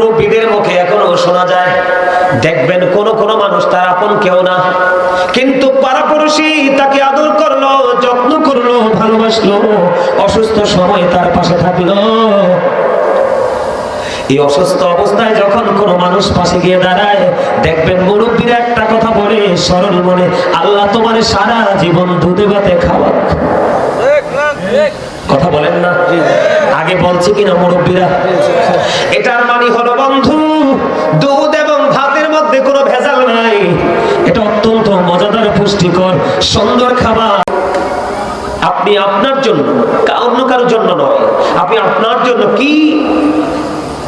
মুরব্বীদের মুখে এখনো শোনা যায়, দেখবেন কোন কোন মানুষ তার আপন কেউ না, কিন্তু পাড়াপড়শি তাকে আদর করলো, যত্ন করলো, ভালোবাসলো, অসুস্থ সময় তার পাশে থাকলো। এই অসুস্থ অবস্থায় যখন কোন মানুষ পাশে গিয়ে দাঁড়ায়, দেখবেন মুরব্বীরা একটা কথা বলে সরল মনে, আল্লাহ তোমার সারা জীবন দুধে ভাতে খাওয়াক। কথা বলেন না? আগে বলছে কিনা মুরব্বীরা? এটার মানে হলো বন্ধু, দুধ এবং ভাতের মধ্যে কোনো ভেজাল নাই, এটা অত্যন্ত মজাদার, পুষ্টিকর, সুন্দর খাবার। আপনি আপনার জন্য, অন্য কারোর জন্য নয়, আপনি আপনার জন্য কি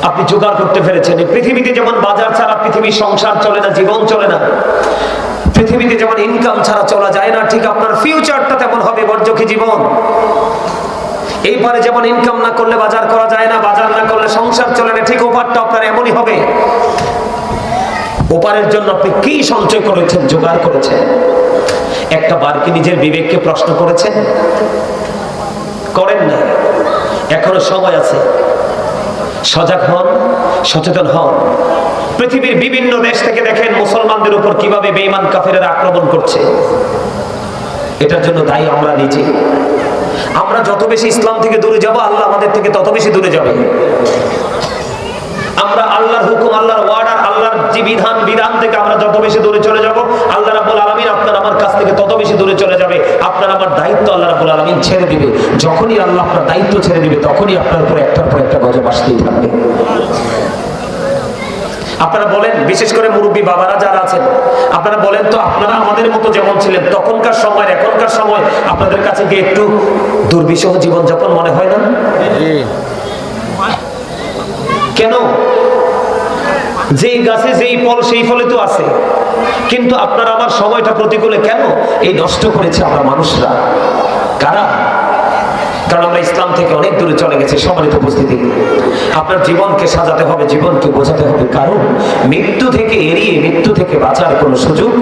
আপনি জোগাড় করতে পেরেছেন। পৃথিবীতে যেমন বাজার ছাড়া পৃথিবীর সংসার চলে না, জীবন চলে না, পৃথিবীতে যেমন ইনকাম ছাড়া চলা যায় না, ঠিক আপনার ফিউচারটা তেমন হবে বর্জকি জীবন। এইবারে যেমন ইনকাম না করলে বাজার করা যায় না, বাজার না করলে সংসার চলে না, ঠিক ওপারটা আপনার এমনই হবে। ওপারের জন্য আপনি কি সঞ্চয় করেছেন, জোগাড় করেছেন? একটা বার কি নিজের বিবেককে প্রশ্ন করেছেন? করেন না। এখনো সময় আছে, সজাগ হন, সচেতন হন। পৃথিবীর বিভিন্ন দেশ থেকে দেখেন মুসলমানদের উপর কিভাবে বেঈমান কাফেররা আক্রমণ করছে। এটার জন্য দায়ী আমরা নিজে। আমরা যত বেশি ইসলাম থেকে দূরে যাব, আল্লাহ আমাদের থেকে তত বেশি দূরে যাবে। আমরা আল্লাহর হুকুম, আল্লাহর ওয়ার্ডার, আল্লাহর যে বিধান থেকে আমরা যত বেশি দূরে চলে যাব, আল্লাহ রাব্বুল আলামিন আপনার আমার কাছ থেকে তত বেশি দূরে চলে যাবে। আপনার আমার দায়িত্ব আল্লাহ রাব্বুল আলামিন ছেড়ে দিবে। যখনই আল্লাহ আপনার দায়িত্ব ছেড়ে দিবে, তখনই আপনার উপর একটার পর একটা গজব আসতেই থাকবে। আপনারা বলেন, বিশেষ করে মুরব্বী বাবারা যারা আছেন, আপনারা বলেন তো, আপনারা আমাদের মতো যেমন ছিলেন তখনকার সময়, এখনকার সময় আপনাদের কাছে গিয়ে একটু দুর্বিষহ জীবনযাপন মনে হয় না? কেন? যেই গাছে যেই ফল সেই ফলে তো আছে, কিন্তু আপনার আমার সময়টা প্রতিকূলে কেন এই নষ্ট করেছে আমরা মানুষরা? কারা? কারণ আমরা ইসলাম থেকে অনেক দূরে চলে গেছি। সম্মানিত উপস্থিতি, আপনার জীবনকে সাজাতে হবে, জীবনকে বোঝাতে হবে, কারণ মৃত্যু থেকে এড়িয়ে, মৃত্যু থেকে বাঁচার কোনো সুযোগ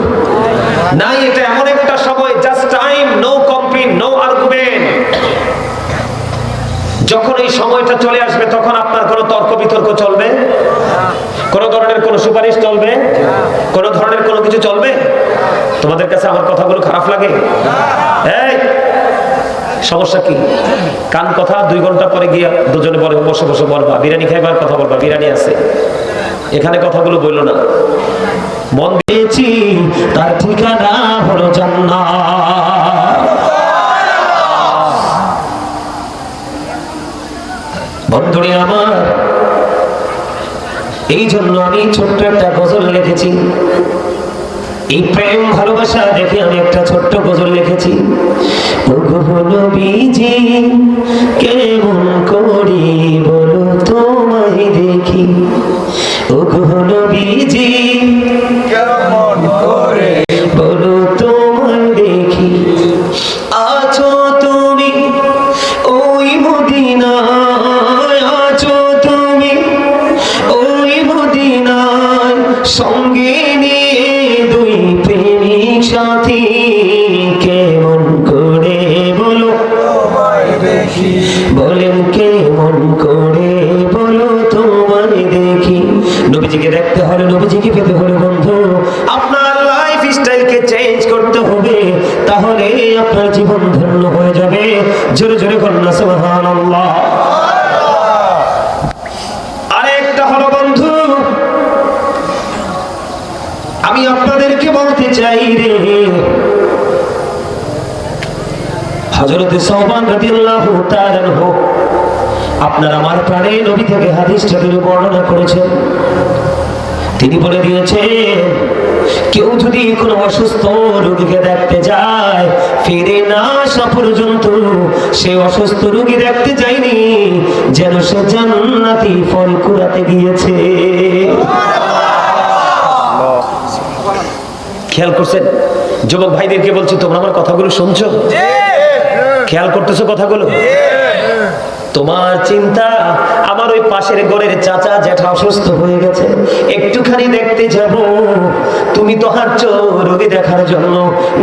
নাই। এটা এমন একটা সময়, just time, no complain, no argument. যখন এই সময়টা চলে আসবে, তখন আপনার কোনো তর্ক বিতর্ক চলবে? কোন ধরনের কোন সুপারিশ চলবে? কোন ধরনের কোনো কিছু চলবে? তোমাদের কাছে আমার কথাগুলো খারাপ লাগে? এই সমস্যা কি? কান কথা 2 ঘন্টা পরে গিয়ে দুজনে বলে বসে বসে বলবা, বিরিয়ানি খাইবার কথা বলবা, বিরিয়ানি আছে, এখানে কথাগুলো বললো না। মন দিয়েছি তার ঠিকানা হলো জান্নাত। বন্ধুরে আমার, এই জন্য আমি ছোট্ট একটা গজল লিখেছি। এই প্রেম ভালোবাসা দেখে আমি একটা ছোট্ট গজল লিখেছি। ওগো নবীজি কেমন করি বলো তোমায় দেখি, ওগো নবীজি কেমন করে বলো তোমায় দেখি, আছো তুমি ওই মদিনায়, আছো তুমি ওই মদিনায়, সঙ্গে নিয়ে 2 প্রেমিক সাথী, কেমন করে বলো তোমায় দেখি, বলেন কেমন করে বলো তোমায় দেখি। নবীজিকে দেখতে হলে, নবীজিকে পেতে হলে বন্ধু আপনার লাইফ স্টাইলকে চেঞ্জ করতে হবে, তাহলে আপনার জীবন ধন্য হয়ে যাবে। জোরে জোরে বলুন সুবহানাল্লাহ। আরেকটা হলো বন্ধু, আমি আপনাদেরকে বলতে চাই রে, হযরত সাওবান রাদিয়াল্লাহু তাআলা আনহু আপনার আমার প্রাণের নবী থেকে হাদিসটা তিনি বর্ণনা করেছেন। তিনি বলে দিয়েছেন, কেউ যদি কোনো অসুস্থ রোগীকে দেখতে যায়, ফিরে না আসা পর্যন্ত সে অসুস্থ রোগী দেখতে যায়নি, যেন সে জান্নাতি ফল কুড়াতে গিয়েছে। খেয়াল করছেন? যুবক ভাইদেরকে বলছি, তোমরা আমার কথাগুলো শুনছো? খেয়াল করতেছো কথাগুলো? তোমার চিন্তা আমার ওই পাশের ঘরের চাচা জ্যাঠা অসুস্থ হয়ে গেছে, একটুখানি দেখতে যাব, তুমি তুমি তো হাঁটছো রোগী দেখার জন্য।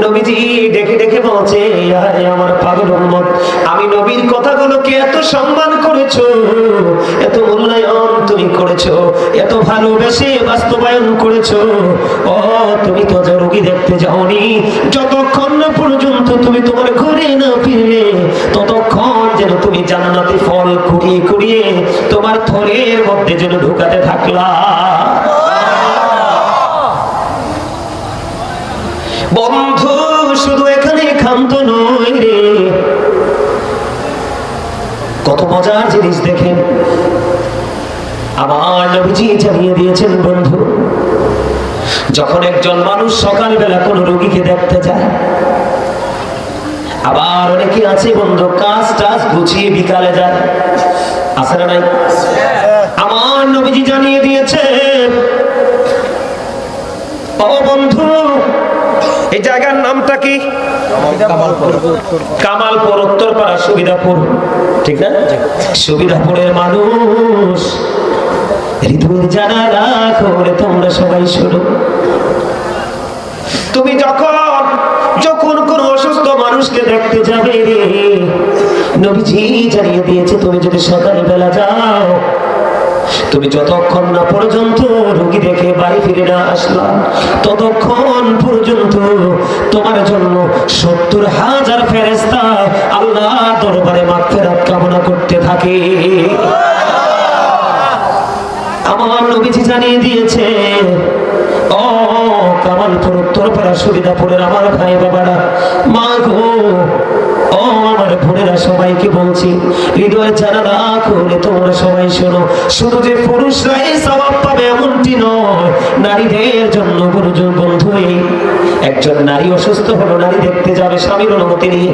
নবীজি ডেকে ডেকে বলছে, আরে আমার পাগল উম্মত, আমি নবীর কথাগুলোকে এত সম্মান করেছো, এত মূল্যায়ন তুমি করেছো, এত ভালোবেসে বাস্তবায়ন করেছো। ও তুমি তো রোগী দেখতে যাওনি, যতক্ষণ না পর্যন্ত তুমি তোমার ঘরে না ফিরলে ততক্ষণ যেন তুমি জান্নাতি ফল কুড়িয়ে কুড়িয়ে তোমার থলের মধ্যে যেন ঢুকাতে থাকলা। বন্ধু শুধু এখানে ক্ষান্ত নয় রে, কত মজার জিনিস দেখেন আমার নবীজি জানিয়ে দিয়েছেন। বন্ধু, যখন একজন মানুষ সকালবেলা কোন রোগীকে দেখতে যায়, আবার অনেকে আছে বন্ধু কাজ টাজ গুছিয়ে বিকালে যায়, আছে না নাই? আমার নবীজি জানিয়ে দিয়েছে, ও বন্ধু এই জায়গার নামটা কি? কামালপুর, উত্তরপাড়া, সুবিধাপুর, ঠিক না? সুবিধাপুরের মানুষ হৃদয়ের জানা রাখো রে, তোমরা সবাই শোনো। তুমি যখন যখন কোন অসুস্থ মানুষকে দেখতে যাবে রে, নবীজি জানিয়ে দিয়েছে তুমি যদি সকালবেলা যাও, তুমি যতক্ষণ না পর্যন্ত রোগী দেখে বাড়ি ফিরে না আসলাম ততক্ষণ পর্যন্ত তোমার জন্য 70,000 ফেরেশতা আল্লাহর দরবারে মাগফিরাত কামনা করতে থাকে। আমার নবীজি জানিয়ে দিয়েছে, ও কামালপুর, উত্তরপাড়া, সুবিধাপুরের আমার ভাই বাবারা, মা গো, ও আমার বোনেরা, সবাইকে বলছি হৃদয়ে জানা রাখো রে, তোমরা সবাই শোনো। শুধু যে পুরুষরাই সওয়াব পাবে এমনটি নয়, নারীদের জন্য গুরুজন বন্ধু, একজন নারী অসুস্থ হলো, নারী দেখতে যাবে স্বামীর অনুমতি নিয়ে।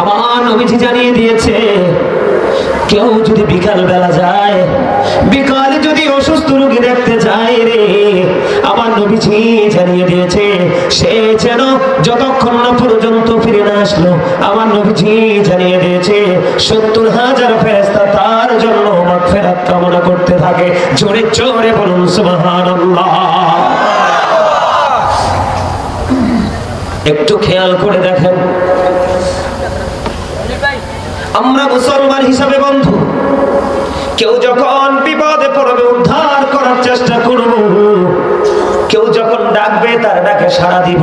আমার নবীজি জানিয়ে দিয়েছে, কেউ যদি বিকাল বেলা যায়, বিকালে যদি অসুস্থ রোগী দেখতে যায় রে, আমার নবীজি জানিয়ে দিয়েছে সে যেন যতক্ষণ না পর্যন্ত ফিরে না আসলো, আমার নবীজি জানিয়ে দিয়েছে 70,000 ফেরেশতা তার জন্য মাগফিরাত কামনা করতে থাকে। জোরে জোরে বলুন সুবহানাল্লাহ। একটু খেয়াল করে দেখেন, আমরা মুসলমান হিসাবে বন্ধু কেউ যখন বিপদে পড়বে উদ্ধার করার চেষ্টা করব, কেউ যখন ডাকবে তার ডাকে সাড়া দিব,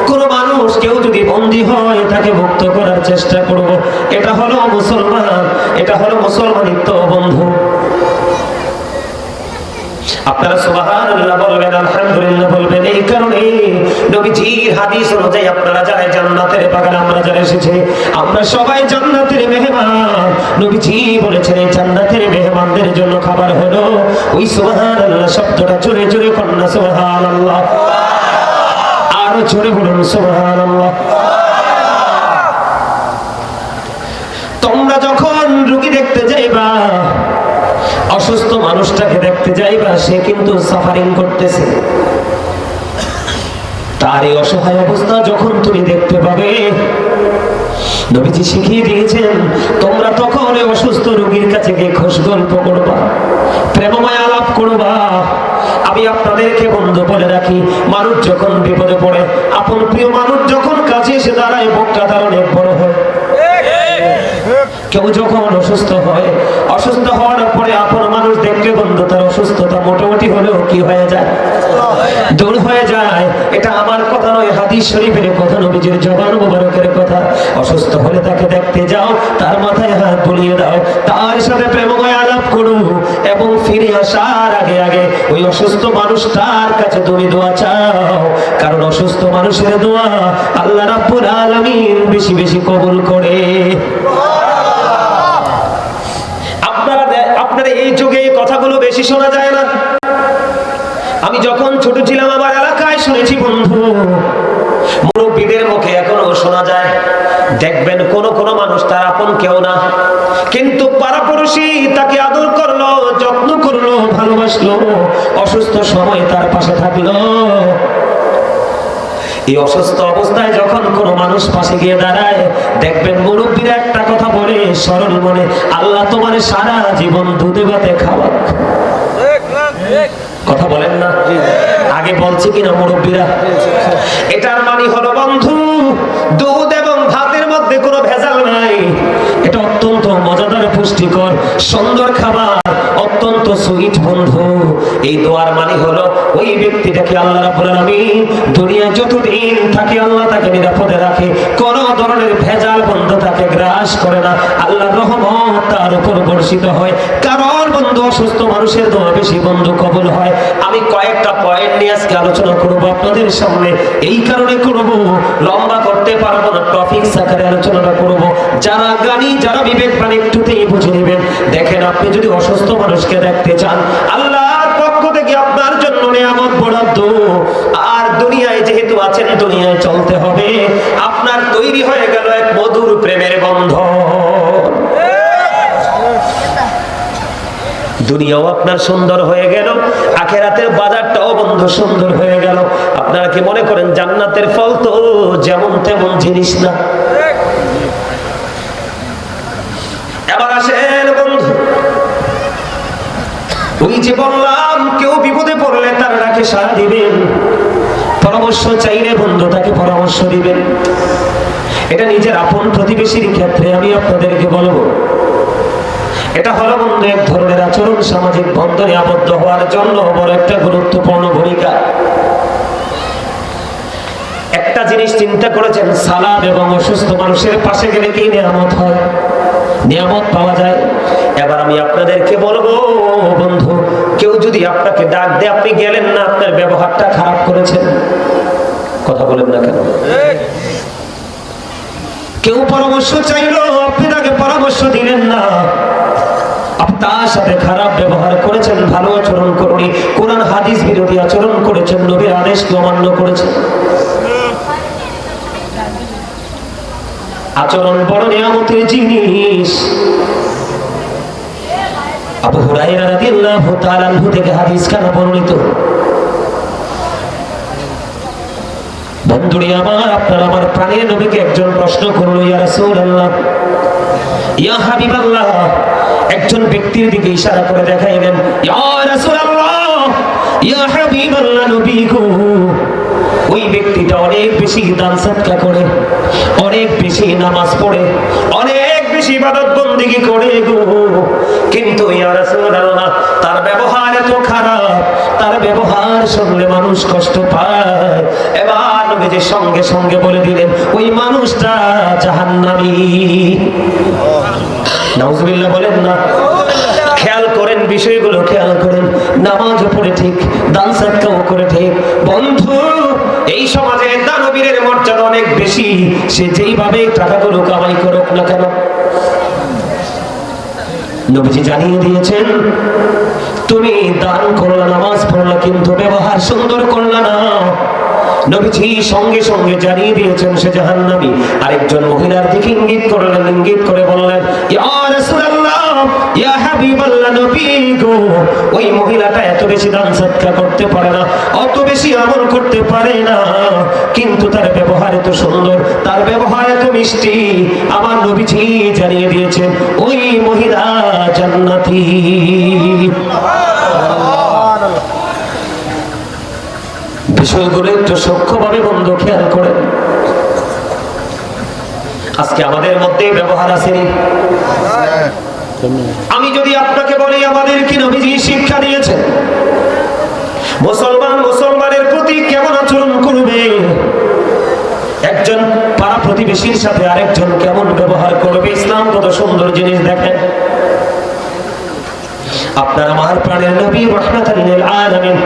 কোন মানুষ কেউ যদি বন্দী হয় তাকে মুক্ত করার চেষ্টা করব। এটা হলো মুসলমান, এটা হলো মুসলমানিত্ব বন্ধু। আপনারা সুবহানাল্লাহ বলবেন, আলহামদুলিল্লাহ বলবেন। এই কারণে নবীজির হাদিস অনুযায়ী আপনারা যারা জান্নাতের বাগানে আমরা যারা এসেছি, আমরা সবাই জান্নাতের মেহমান। নবীজি বলেছেন এই জান্নাতের মেহমানদের জন্য খাবার হলো ওই সুবহানাল্লাহ শব্দটা। জোরে জোরে কন্যা সুবহানাল্লাহ, আরো জোরে বলুন সুবহানাল্লাহ। তোমরা যখন রোগী দেখতে যাইবা, অসুস্থ মানুষটাকে দেখতে যাইবা, সে কিন্তু সাফারিং করতেছে, তার এই অসহায় অবস্থা যখন তুমি দেখতে পাবে, নবীজি শিখিয়ে দিয়েছেন তোমরা তখন ওই অসুস্থ রোগীর কাছে গিয়ে খোশ গল্প করবা, প্রেমময় আলাপ করবা। আমি আপনাদেরকে বন্ধু বলে রাখি, মানুষ যখন বিপদে পড়ে, আপন প্রিয় মানুষ যখন কাছে এসে দাঁড়ায়, বুকটা তার অনেক বড় হয়। কেউ যখন অসুস্থ হয়, অসুস্থ হওয়ার পরে আপন মানুষ দেখলে বন্ধু তার অসুস্থতা মোটামুটি হলেও কি হয়ে যায়, দূর হয়ে যায়। এটা আমার কথা নয়, হাদিস শরীফের কথা, নবীজির জবান মুবারকের কথা। অসুস্থ হলে তাকে দেখতে যাও, তার মাথায় হাত বুলিয়ে দাও, তার সাথে প্রেমময় আলাপ করো, এবং ফিরে আসার আগে আগে ওই অসুস্থ মানুষটার কাছে তুমি দোয়া চাও, কারণ অসুস্থ মানুষের দোয়া আল্লাহ রাব্বুল আলামিন বেশি বেশি কবুল করে। আপনারা এই যুগে এই কথাগুলো বেশি শোনা যায় না। আমি যখন ছোট ছিলাম আমার এলাকায় শুনেছি বন্ধু, মুরব্বীদের মুখে এখনো শোনা যায়। দেখবেন কোন কোন মানুষ তার আপন কেউ না, কিন্তু পাড়াপড়শি তাকে আদর করলো, যত্ন করলো, ভালোবাসলো, অসুস্থ সময় তার পাশে থাকলো। এই অসুস্থ অবস্থায় যখন কোনো মানুষ পাশে গিয়ে দাঁড়ায়, দেখবেন মুরব্বীরা একটা কথা বলে সরল মনে, আল্লাহ তোমার সারা জীবন দুধে ভাতে খাওয়াক। কথা বলেন না? আগে বলছে কিনা মুরব্বীরা? এটার মানে হলো বন্ধু, দুধ এবং ভাতের মধ্যে কোনো ভেজাল নাই। এটা অত্যন্ত মজাদার, পুষ্টিকর, সুন্দর খাবার, অত্যন্ত সুইট বন্ধু। এই দোয়ার মানে হলো ওই ব্যক্তিটাকে আল্লাহ রাব্বুল আলামিন দুনিয়ায় যতদিন থাকে আল্লাহ তাকে নিরাপদে রাখে, কোনো ধরনের ভেজাল বন্ধু তাকে গ্রাস করে না, আল্লাহর রহমত তার উপর বর্ষিত হয়। কারণ বন্ধু অসুস্থ মানুষের দোয়া বেশি বন্ধু কবুল হয়। আমি কয়েকটা পয়েন্ট নিয়ে আজকে আলোচনা করব আপনাদের সামনে, এই কারণে করব, লম্বা করতে পারবো না, টপিক আকারে আলোচনাটা করব। যারা জ্ঞানী, যারা বিবেকবান একটুতেই বুঝে নেবেন। দেখেন, আপনি যদি অসুস্থ মানুষকে দেখতে চান, আল্লাহর পক্ষ থেকে আপনার জন্য নিয়ামত বরাদ্দ। আর দুনিয়ায় যেহেতু আছেন, দুনিয়ায় চলতে হবে, আপনার তৈরি হয়ে গেল এক মধুর প্রেমের বন্ধন। দুনিয়াও আপনার সুন্দর হয়ে গেল, আখিরাতের বাজারটাও বন্ধু সুন্দর হয়ে গেল। আপনারা কি মনে করেন জান্নাতের ফল তো যেমন তেমন জিনিস না? এবার আসেন বন্ধু, ওই যে বললাম, কেউ বিপদে পড়লে তার ডাকে সাড়া দিবেন, পরামর্শ চাইলে বন্ধু তাকে পরামর্শ দিবেন। এটা নিজের আপন প্রতিবেশীর ক্ষেত্রে আমি আপনাদেরকে বলবো, এটা হলো বন্ধু এক ধরনের আচরণ, সামাজিক বন্ধনে আবদ্ধ হওয়ার জন্য বড় একটা গুরুত্বপূর্ণ ভূমিকা। একটা জিনিস চিন্তা করেছেন, সালাম এবং অসুস্থ মানুষের পাশে গেলে কি নিয়ামত হয়, নিয়ামত পাওয়া যায়। এবার আমি আপনাদেরকে বলবো বন্ধু, কেউ যদি আপনাকে ডাক দেয়, আপনি গেলেন না, আপনার ব্যবহারটা খারাপ করেছেন। কথা বলেন না কেন? কেউ পরামর্শ চাইলো, আপনি তাকে পরামর্শ দিলেন না, তার সাথে খারাপ ব্যবহার করেছেন, ভালো আচরণ করেনি, কোরআন হাদিস বিরোধী আচরণ করেছেন, নবীর আদেশকে অমান্য করেছেন। আচরণ বড় নিয়ামতের জিনিস। আবু হুরায়রা রাদিয়াল্লাহু তাআলা আনহু থেকে হাদিস খানা বর্ণিত। বন্ধুরে আমার, আপনার আমার প্রাণের নবীকে একজন প্রশ্ন করলো, ইয়া রাসূলুল্লাহ, ইয়া হাবিবাল্লাহ, একজন ব্যক্তির দিকে ইশারা করে দেখাইলেন, ইয়া রাসূলুল্লাহ, ইয়া হাবিবাল্লাহ, নবী গো, ওই ব্যক্তিটা অনেক বেশি দান সদকা করে, অনেক বেশি নামাজ পড়ে, অনেক বেশি ইবাদত বন্দেগী করে গো, কিন্তু ইয়া রাসূলুল্লাহ, তার ব্যবহার এত খারাপ, তার ব্যবহার শুনলে মানুষ কষ্ট পায়। এবার নবীজি সঙ্গে সঙ্গে বলে দিলেন, ওই মানুষটা জাহান্নামী। নাউজুবিল্লাহ বলেন না? খেয়াল করেন, বিষয়গুলো খেয়াল করেন। নামাজও পড়ে ঠিক, দান সাদকাও করে ঠিক। বন্ধু, এই সমাজে দানবীরের মর্যাদা অনেক বেশি, সে যেইভাবে টাকাগুলো কামাই করুক না কেন। নবীজি জানিয়ে দিয়েছেন, তুমি দান করলা, নামাজ পড়লা, কিন্তু ব্যবহার সুন্দর করলা না। নবীজি সঙ্গে সঙ্গে জানিয়ে দিয়েছেন সে জাহান্নামী। আরেকজন মহিলার দিকে ইঙ্গিত করলেন, ইঙ্গিত করে বললেন, ইয়া রাসূলুল্লাহ, ইয়া হাবিবাল্লাহ, নবী গো, ওই মহিলাটা এত বেশি দান সদকা করতে পারে না, অত বেশি আমল করতে পারে না, কিন্তু তার ব্যবহার এত সুন্দর, তার ব্যবহার এত মিষ্টি। আমার নবীজি জানিয়ে দিয়েছেন ওই মহিলা জান্নাতি। বিষয়গুলো একটু সূক্ষ্মভাবে বন্ধু খেয়াল করেন। আজকে আমাদের মধ্যে ব্যবহার আসেনি। আমি যদি আপনাকে বলি, আমাদের কি নবীজি শিক্ষা দিয়েছেন মুসলমান মুসলমানের প্রতি কেমন আচরণ করবে, একজন পাড়া প্রতিবেশীর সাথে আরেকজন কেমন ব্যবহার করবে। ইসলাম কত সুন্দর জিনিস, দেখেন। আপনার আমার প্রাণের নবী রাহমাতাল লিল আলামিন,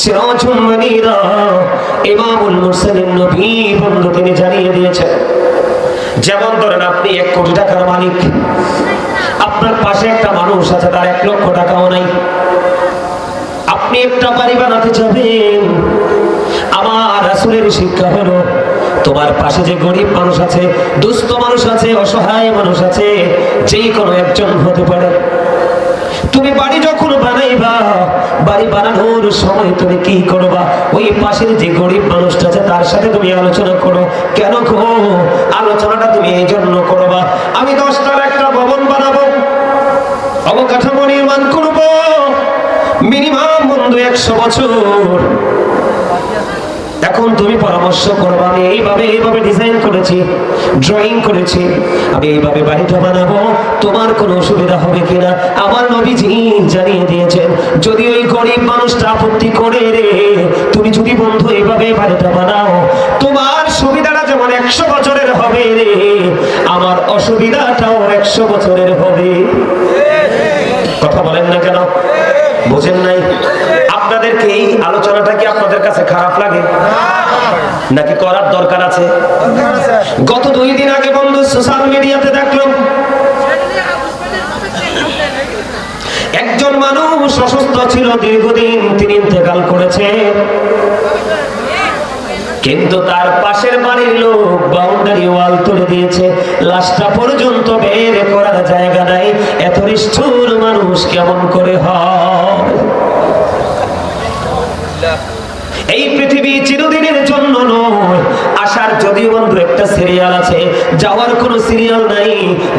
সিরাজুল মুনীরা, ইমামুল মুরসালিন নবী বন্ধু, তিনি জানিয়ে দিয়েছেন, যেমন ধরেন আপনি 1 কোটি টাকার মালিক, আপনার পাশে একটা মানুষ আছে, তার 1 লক্ষ টাকাও নাই, আপনি একটা বাড়ি বানাতে যাবেন, আমার রাসূলের শিক্ষা হলো, তোমার পাশে যে গরিব মানুষ আছে, দুস্থ মানুষ আছে, অসহায় মানুষ আছে, যেই কোনো একজন হতে পারে, তুমি বাড়ি যখন বানাইবা, বাড়ি বানানোর সময় তুমি কি করবা, ওই পাশের যে গরিব মানুষটা আছে তার সাথে তুমি আলোচনা করো। কেন গো? আলোচনাটা তুমি এই জন্য করবা, আমি 10 তলা একটা ভবন বানাবো, অবকাঠামো নির্মাণ করবো, মিনিমাম 100 বছর। এখন তুমি পরামর্শ করবে, আমি এইভাবে ডিজাইন করেছি, ড্রয়িং করেছি, আমি এইভাবে বাড়িটা বানাবো, তোমার কোনো অসুবিধা হবে কিনা? আমার নবীজি জানিয়ে দিয়েছেন, যদি ওই গরিব মানুষটা আপত্তি করে রে, তুমি যদি বন্ধু এইভাবে বাড়িটা বানাও, তোমার সুবিধাটা যেমন 100 বছরের হবে রে, আমার অসুবিধাটাও 100 বছরের হবে। কথা বলেন না কেন? বুঝেন নাই? আপনাদেরকে এই আলোচনাটা কি আপনাদের কাছে খারাপ লাগে নাকি করার দরকার আছে? গত 2 দিন আগে বন্ধু সোশ্যাল মিডিয়াতে দেখলাম একজন মানুষ অসুস্থ ছিল দীর্ঘদিন, তিনি ইন্তেকাল করেছে, কিন্তু তার পাশের বাড়ির লোক বাউন্ডারি ওয়াল তুলে দিয়েছে, লাশটা পর্যন্ত বের করার জায়গা নাই। এত নিষ্ঠুর মানুষ কেমন করে হয়? এই পৃথিবী চিরদিনের জন্য নয়, আসার যদিও বন্ধু একটা সিরিয়াল আছে, যাওয়ার কোনো সিরিয়াল নাই।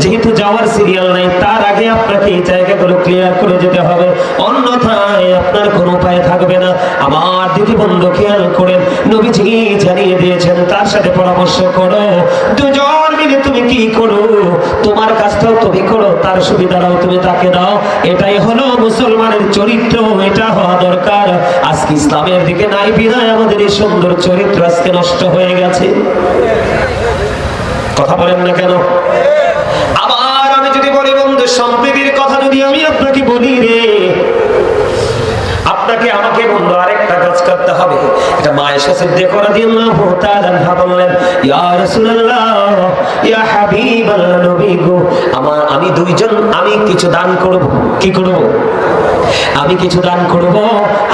যেহেতু যাওয়ার সিরিয়াল নাই, তার আগে আপনাকে এই জায়গাগুলো ক্লিয়ার করে যেতে হবে, অন্যথায় আপনার কোনো উপায় থাকবে না। আমার দিদি বন্ধু খেয়াল করেন, নবীজি জানিয়ে দিয়েছেন, তার সাথে পরামর্শ করো, দুজন মিলে তুমি কি করো, তোমার কাজটাও তুমি করো, তার সুবিধাটাও তুমি তাকে দাও। এটাই হলো মুসলমানের চরিত্র, এটা হওয়া দরকার। আজকে ইসলামের দিকে নাই বিধায় আমাদের এই সুন্দর চরিত্র আজকে নষ্ট হয়ে গেছে। কথা বলেন না কেন? আবার আমি যদি বলি বন্ধু সম্প্রীতির কথা, যদি আমি আপনাকে বলি রে, আপনাকে আমাকে বন্ধু আরেকটা কাজ করতে হবে। এটা মায়েশা সিদ্দিকা রাদিয়াল্লাহু তাআলা আনহা বললেন, ইয়া রাসূলুল্লাহ, ইয়া হাবিবাল্লাহ, নবী গো, আমি দুইজন, আমি কিছু দান করব। কি করব? আমি কিছু দান করব।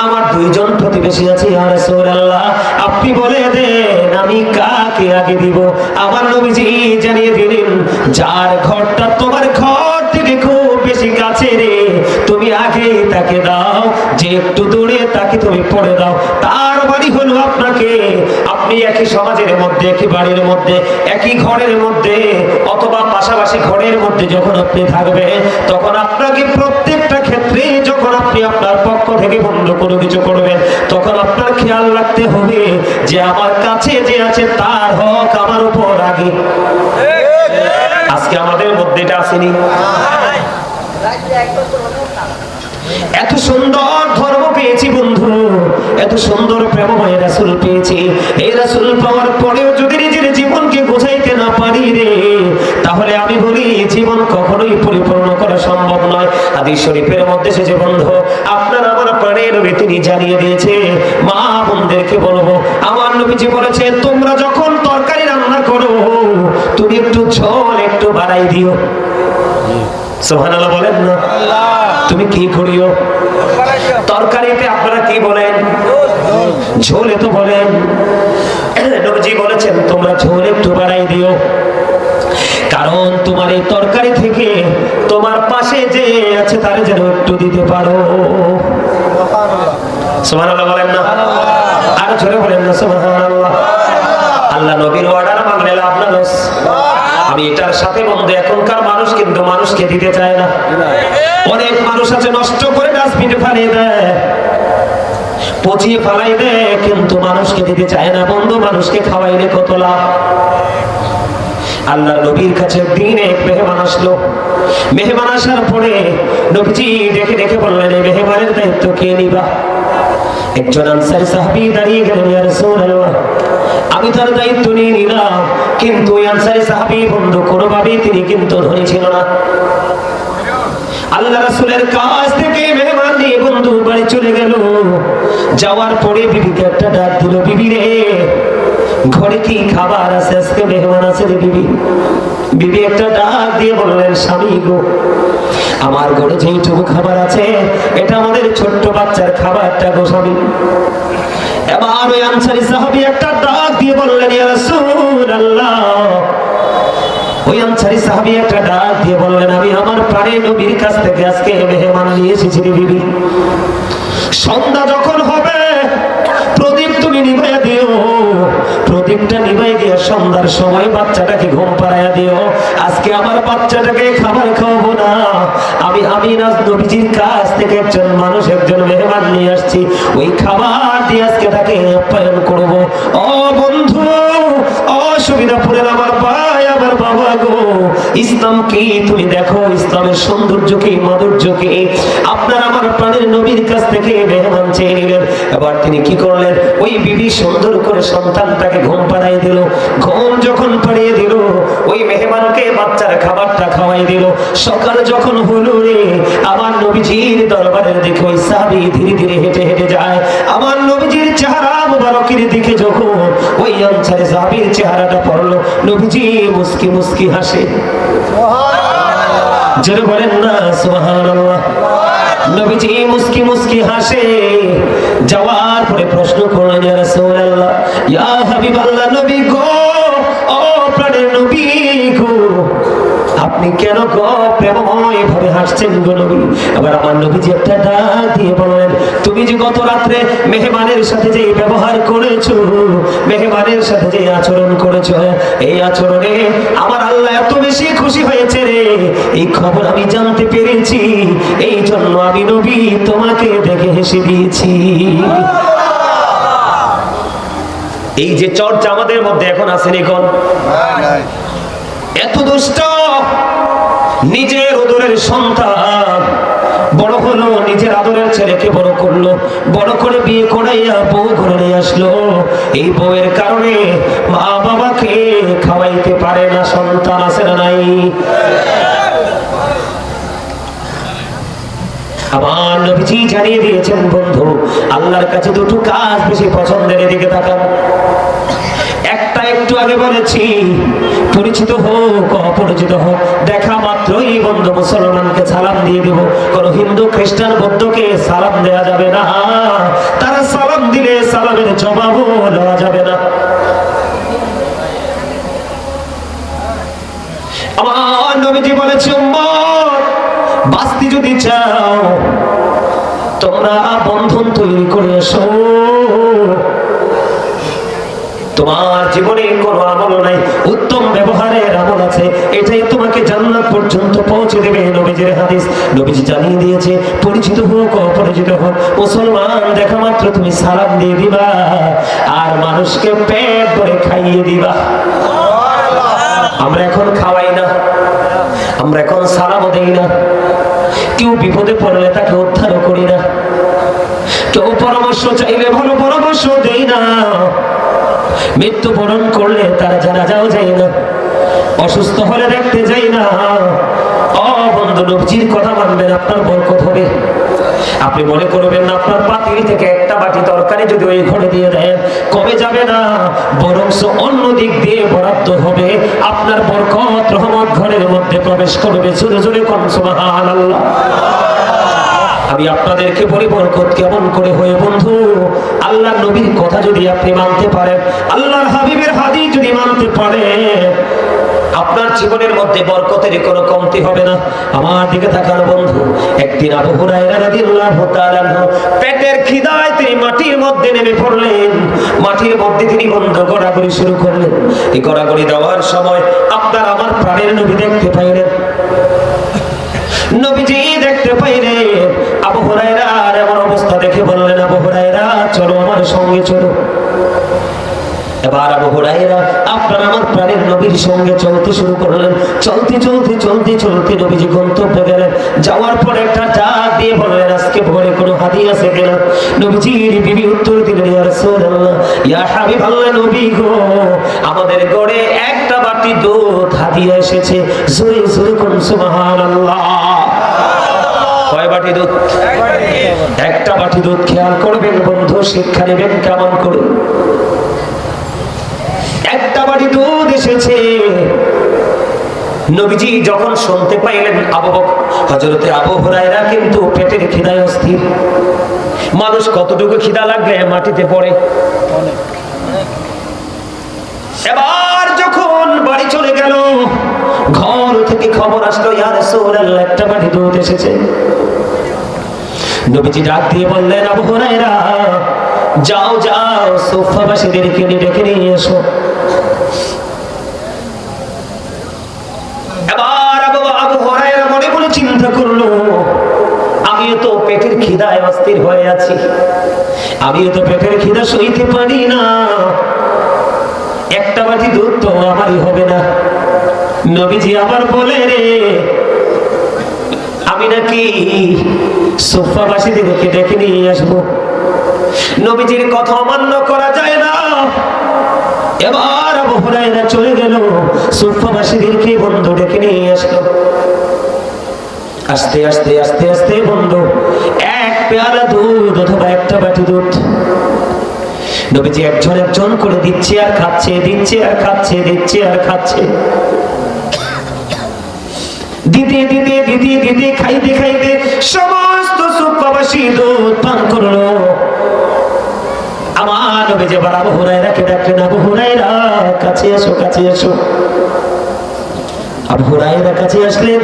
আমার দুইজন প্রতিবেশী আছে, ইয়া রাসূলুল্লাহ, আপনি বলে দেন আমি কাকে আগে দিব। আমার নবীজি জানিয়ে দিলেন, যার ঘরটা তোমার ঘর থেকে খুব বেশি কাছে রে, তুমি আগে তাকে দাও, যে একটু দূরে তাকে তুমি পড়ে দাও। তার বাড়ি হলো আপনাকে, আপনি একই সমাজের মধ্যে, একই বাড়ির মধ্যে, একই ঘরের মধ্যে অথবা পাশাপাশি ঘরের মধ্যে যখন আপনি থাকবেন, তখন আপনাকে প্রত্যেকটা ক্ষেত্রে যখন আপনি আপনার পক্ষ থেকে বন্ধ কোনো কিছু করবেন, তখন আপনার খেয়াল রাখতে হবে যে আমার কাছে যে আছে তার হক আমার উপর আগে। আজকে আমাদের মধ্যে এটা আসেনি। এত সুন্দর ধর্ম পেয়েছি বন্ধু, এত সুন্দর প্রেমময় রাসূল পেয়েছি। এই রাসূল পাওয়ার পরেও যদি নিজের জীবনকে গোছাইতে না পারি রে, তাহলে আমি বলি জীবন কখনোই পরিপূর্ণ করা সম্ভব নয়। হাদিস শরীফের মধ্যে এসেছে বন্ধু, আপনার আমার প্রাণের নবী তিনি জানিয়ে দিয়েছে, মা বোনদেরকে বলবো, আমার নবীজি বলেছে, তোমরা যখন তরকারি রান্না করো, তুমি একটু ঝোল একটু বাড়াই দিও। সুবহানাল্লাহ বলেন না? তুমি কি করিও? তরকারিতে আপনারা কি বলেন? ঝোলে তো বলেন। নবীজি বলেছেন তোমরা ঝোল একটু বাড়াই দিও, কারণ তোমার এই তরকারি থেকে তোমার পাশে যে আছে তার যেন একটু দিতে পারো। সুবহানাল্লাহ বলেন না? আর জোরে বলেন না সুবহানাল্লাহ। আল্লাহ নবীর অর্ডার মানলে লাভ না লস। আমি এটার সাথে বন্ধু, এখনকার মানুষ কিন্তু মানুষকে দিতে চায় না। অনেক মানুষ আছে নষ্ট করে ডাস্টবিনে ফেলে দেয়, পচিয়ে ফেলাই দেয়, কিন্তু মানুষকে দিতে চায় না বন্ধু। মানুষকে খাওয়াইলে কত লাভ। আল্লাহ নবীর কাছে দিন এক মেহমান আসলো। মেহমান আসার পরে নবীজি দেখে দেখে বললেন, এই মেহমানের দায়িত্ব কে নিবা? একজন আনসারী সাহাবী দাঁড়িয়ে গেলেন, ইয়া রাসূলুল্লাহ, আমি তার দায়িত্ব নিয়ে নিলাম। কিন্তু ওই আনসারী সাহাবী বন্ধু কোনোভাবেই তিনি কিন্তু ধনী ছিল না। আল্লাহ রাসূলের কাছ থেকে মেহমান নিয়ে বন্ধু বাড়ি চলে গেল। যাওয়ার পরে বিবিকে একটা ডাক দিল, বিবি রে, ঘরে কি খাবার আছে? আজকে মেহমান আছে রে বিবি। বিবি একটা ডাক দিয়ে বললেন, স্বামী গো, আমার ঘরে যেইটুকু খাবার আছে এটা আমাদের ছোট্ট বাচ্চার খাবারটা গো স্বামী। এবার ওই আনসারী সাহাবী একটা ডাক দিয়ে বললেন, ইয়া রাসূলুল্লাহ, ওই আনসারী সাহাবী একটা ডাক দিয়ে বললেন, আমি আমার প্রাণের নবীর কাছ থেকে আজকে মেহমান নিয়ে এসেছি রে বিবি। সন্ধ্যা যখন হবে প্রদীপ তুমি নিভাইয়া দিও, প্রদীপটা নিভাই দিয়ে সন্ধ্যার সময় বাচ্চাটাকে ঘুম পাড়াইয়া দিও। আজকে আমার বাচ্চাটাকে খাবার খাওয়াবো না, আমি আমিনাজ নবীজির কাছ থেকে একজন মানুষ, একজন মেহমান নিয়ে আসছি, ওই খাবার দিয়ে আজকে তাকে আপ্যায়ন করবো। ও বন্ধু, অসুবিধাপুরের আমার ভাই, আমার বাবা গো, ইসলাম কি তুমি দেখো, ইসলামের সৌন্দর্য কি, মাধুর্য কি। আপনার আমার প্রাণের নবীর কাছ থেকে মেহমান চেয়ে নিলেন, এবার তিনি কি করলেন, ওই বিবি সুন্দর করে সন্তানটাকে ঘুম পাড়াই দিল। ঘুম যখন পাড়িয়ে দিল, ওই মেহমানকে বাচ্চার খাবারটা খাওয়াই দিল। সকাল যখন হলো রে, আমার নবীজির দরবারের দিকে ওই সাহাবী ধীরে ধীরে হেঁটে হেঁটে যায়। আমার নবীজির চেহারা মুবারকের দিকে যখন ওই আনসারী সাহাবীর চেহারাটা পড়লো, নবীজি মুস্কি মুস্কি হাসে। জোরে বলেন না সুবহানাল্লাহ। নবীজি মুস্কি মুস্কি হাসে। যাওয়ার পরে প্রশ্ন করলেন, ইয়া রাসূলুল্লাহ, ইয়া হাবিবাল্লাহ, নবী গো, ও প্রাণের নবী গো, আপনি কেন গো প্রেমময় ভাবে হাসছেন গো নবী? আবার আমার নবীজি একটা ডাক দিয়ে বললেন, তুমি যে গত রাত্রে মেহমানের সাথে যে ব্যবহার করেছো, মেহমানের সাথে যে আচরণ করেছো, এই আচরণে আমার আল্লাহ এত বেশি খুশি হয়েছে রে, এই খবর আমি জানতে পেরেছি, এই জন্য আমি নবী তোমাকে দেখে হেসে দিয়েছি। এই যে চর্চা আমাদের মধ্যে এখন আসেনি, কোন এত দুষ্ট, নিজের আদরের সন্তান বড় হলো, নিজের আদরের ছেলেকে বড় করলো, বড় করে বিয়ে করাইয়া বউ ঘরে নিয়ে আসলো। এই বউয়ের কারণে মা বাবাকে খাওয়াইতে পারে না, সন্তান আছে না নাই? আমার নবীজি জানিয়ে দিয়েছেন, বন্ধু আল্লাহর কাছে দুটো কাজ বেশি পছন্দের, এদিকে তাকান। একটা একটু আগে বলেছি, পরিচিত হোক অপরিচিত হোক, দেখা মাত্রই বন্ধু মুসলমানকে সালাম দিয়ে দেব। কোন হিন্দু খ্রিস্টান বৌদ্ধকে সালাম দেওয়া যাবে না, তারা সালাম দিলে সালামের জবাবও দেওয়া যাবে না। আমার নবীজি বলেছে, উম্মত বাঁচতে যদি চাও তোমরা বন্ধন তৈরি করে এসো। তোমার জীবনে কোনো আমল নাই, উত্তম ব্যবহারের আমল আছে, এটাই তোমাকে জান্নাত পর্যন্ত পৌঁছে দেবে। নবীজির হাদিস, নবীজি জানিয়ে দিয়েছে, পরিচিত হোক অপরিচিত হোক, মুসলমান দেখা মাত্র তুমি সালাম দিয়ে দিবা, আর মানুষকে পেট ভরে খাইয়ে দিবা। আমরা এখন খাওয়াই না, আমরা এখন সালামও দেই না, কেউ বিপদে পড়লে তাকে উদ্ধারও করি না, কেউ পরামর্শ চাইলে ভালো পরামর্শ দেই না, মৃত্যুবরণ করলে তার জানাজাও যায় না, অসুস্থ হলে দেখতে যাই না। ও বন্ধু, নবীজির কথা মানবেন, আপনার বরকত হবে। আপনি মনে করবেন না আপনার পাতিল থেকে একটা বাটি তরকারি যদি ওই ঘরে দিয়ে দেন কমে যাবে না, বরং অন্য দিক দিয়ে বরাদ্দ হবে, আপনার বরকত রহমত ঘরের মধ্যে প্রবেশ করবে। জোরে জোরে কোন সুবহানাল্লাহ। আমি আপনাদেরকে বলি, বরকত কেমন করে হয় বন্ধু? আল্লাহর নবীর কথা যদি আপনি মানতে পারেন, আল্লাহর হাবিবের হাদিস যদি মানতে পারেন, আপনার জীবনের মধ্যে বরকতের কোনো কমতি হবে না। আমার দিকে তাকান বন্ধু। একদিন আবু হুরায়রা রাদিয়াল্লাহু তাআলা পেটের খিদায় তিনি মাটির মধ্যে নেমে পড়লেন, মাটির মধ্যে তিনি বন্ধ গড়াগড়ি শুরু করলেন। এই গড়াগড়ি দেওয়ার সময় আপনার আমার প্রাণের নবী দেখতে পাইলেন, নবীজি দেখতে পাইলেন। আবু হুরায়রার এমন অবস্থা দেখে বললেন, আবু হুরায়রা চলো আমার সঙ্গে চলো। এবার আবু হুরায়রা আপনার আমার প্রাণের নবীর সঙ্গে চলতে শুরু করলেন। চলতে চলতে চলতে চলতে নবীজি গন্তব্যে গেলেন। যাওয়ার পর একটা ডাক দিয়ে বললেন, আজকে ভোরে কোনো হাদিয়া আছে কিনা? নবীজির বিবি উত্তর দিলেন, ইয়া রাসূলুল্লাহ, ইয়া হাবিবাল্লাহ, নবী গো, আমাদের ঘরে একটা বাটি দুধ হাদিয়া এসেছে। জোরে জোরে কোন সুবহানাল্লাহ। কয় বাটি দুধ? একটা বাটি দুধ। খেয়াল করবেন বন্ধু, শিক্ষা নেবেন কেমন করে। একটা বাটি দুধ এসেছে। নবীজি যখন শুনতে পাইলেন, হযরতে আবু হুরায়রা কিন্তু পেটের খিদায় অস্থির। মানুষ কতটুকু খিদা লাগলে মাটিতে পড়ে। এবার যখন বাড়ি চলে গেল, ঘর থেকে খবর আসলো, ইয়া রাসূলুল্লাহ, একটা বাটি দুধ এসেছে। নবীজি ডাক দিয়ে বললেন, আবু হুরায়রা যাও যাও সুফাবাসীদেরকে ডেকে নিয়ে এসো। এবার আবু হুরায়রা মনে মনে চিন্তা করলো, আমিও তো পেটের খিদায় অস্থির হয়ে আছি, আমিও তো পেটের খিদা সইতে পারি না, একটা বাটি দুধ তো আমারই হবে না। নবীজি আবার বলে রে, আমি নাকি সুফাবাসীদেরকে ডেকে নিয়ে আসবো। নবীজির কথা অমান্য করা যায় না। এবার আবু হুরায়রা চলে গেল, সুফাবাসীদেরকে বন্ধু ডেকে নিয়ে আসলো। আস্তে আস্তে আস্তে আস্তে বন্ধু এক পেয়ালা দুধ অথবা একটা বাটি দুধ নবীজি একজন একজন করে দিচ্ছে আর খাচ্ছে, দিচ্ছে আর খাচ্ছে, দিচ্ছে আর খাচ্ছে। দিতে দিতে দিতে দিতে খাইতে খাইতে সমস্ত সুফাবাসী দুধ পান করলো। আমার নবীজি আবার আবু হুরায়রাকে ডাকলেন, আবু হুরায়রা কাছে এসো, কাছে এসো। আবু হুরায়রা কাছে আসলেন,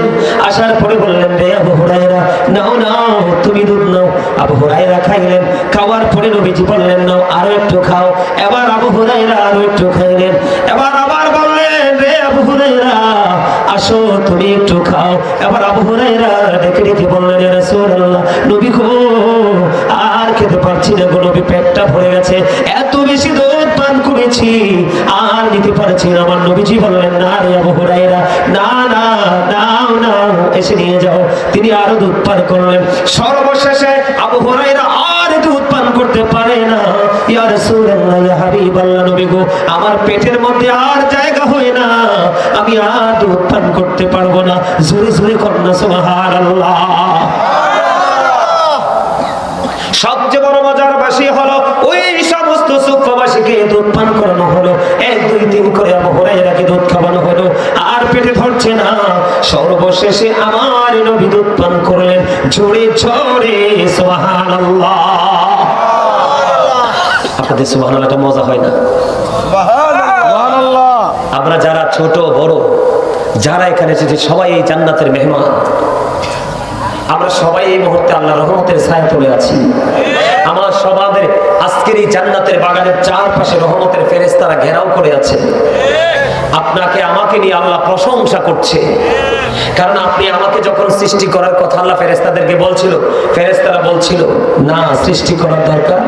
আসার পরে বললেন, রে আবু হুরায়রা নাও নাও তুমি দুধ নাও। আবু হুরায়রা খাইলেন, খাওয়ার পরে নবীজি বললেন, নাও আরো একটু খাও। এবার আবু হুরায়রা আরো একটু খাইলেন। এবার আবার বললেন, রে আবু হুরায়রা আসো তুমি একটু খাও। এবার আবু হুরায়রা ডেকে ডেকে বললেন, ইয়া রাসূলুল্লাহ, নবী গো আর খেতে পারছি না গো নবী, পেটটা ভরে গেছে, এত বেশি দুধ পান করেছি আর নিতে পারছি না। আমার নবীজি বললেন, না রে আবু হুরায়রা, না না নাও নাও এসে নিয়ে যাও। তিনি আরো দুধ পান করলেন। সর্বশেষে আবু হুরায়রা আর দুধ পান করতে পারে না। ইয়া রাসূলুল্লাহ, ইয়া হাবিবাল্লাহ, নবী গো আমার পেটের মধ্যে আর জায়গা হয় না, আমি আর দুধ পান করতে পারবো না। জোরে জোরে কন্যা সুবহানাল্লাহ। সবচেয়ে বড় মজার বাসি হলো ওই সমস্ত সুফাবাসীকে দুধ পান করানো হলো, 1 2 3 করে আবু হুরায়রাকে দুধ খাওয়ানো হলো, আর পেটে ধরছে না। সর্বশেষে আমার নবী দুধ পান করলেন। জোরে জোরে সুবহানাল্লাহ। আপনাদের সুবহানাল্লাহটা মজা হয় না? সুবহানাল্লাহ। আমরা যারা ছোট বড় যারা এখানে এসেছি সবাই এই জান্নাতের মেহমান। আমরা সবাই এই মুহূর্তে আল্লাহর রহমতের ছায়াতলে আছি। আমার সবাদের আজকের এই জান্নাতের বাগানের চারপাশে রহমতের ফেরেশতারা ঘেরাও করে আছে। আপনাকে আমাকে নিয়ে আল্লাহ প্রশংসা করছে, কারণ আপনি আমাকে যখন সৃষ্টি করার কথা আল্লাহ ফেরেশতাদেরকে বলছিল, ফেরেশতারা বলছিল না সৃষ্টি করার দরকার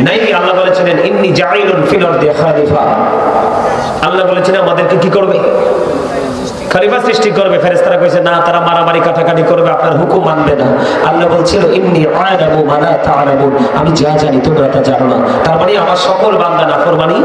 নাই। আল্লাহ বলেছিলেন, ইন্নী জাইলুন ফিল আরদি খালিফা। আল্লাহ বলেছেন আমাদেরকে কি করবে? খলিফা সৃষ্টি করবে। ফেরেশতারা কইছে না, তারা মারামারি কাটাকাটি করবে, আপনার হুকুম মানবে না। আল্লাহ বলছিল, ইন্নী আ'লামু মা লা তা'লামুন, আমি যা জানি তোমরা তা জানো না। তার মানে আমার সকল বান্দা নাফরমানি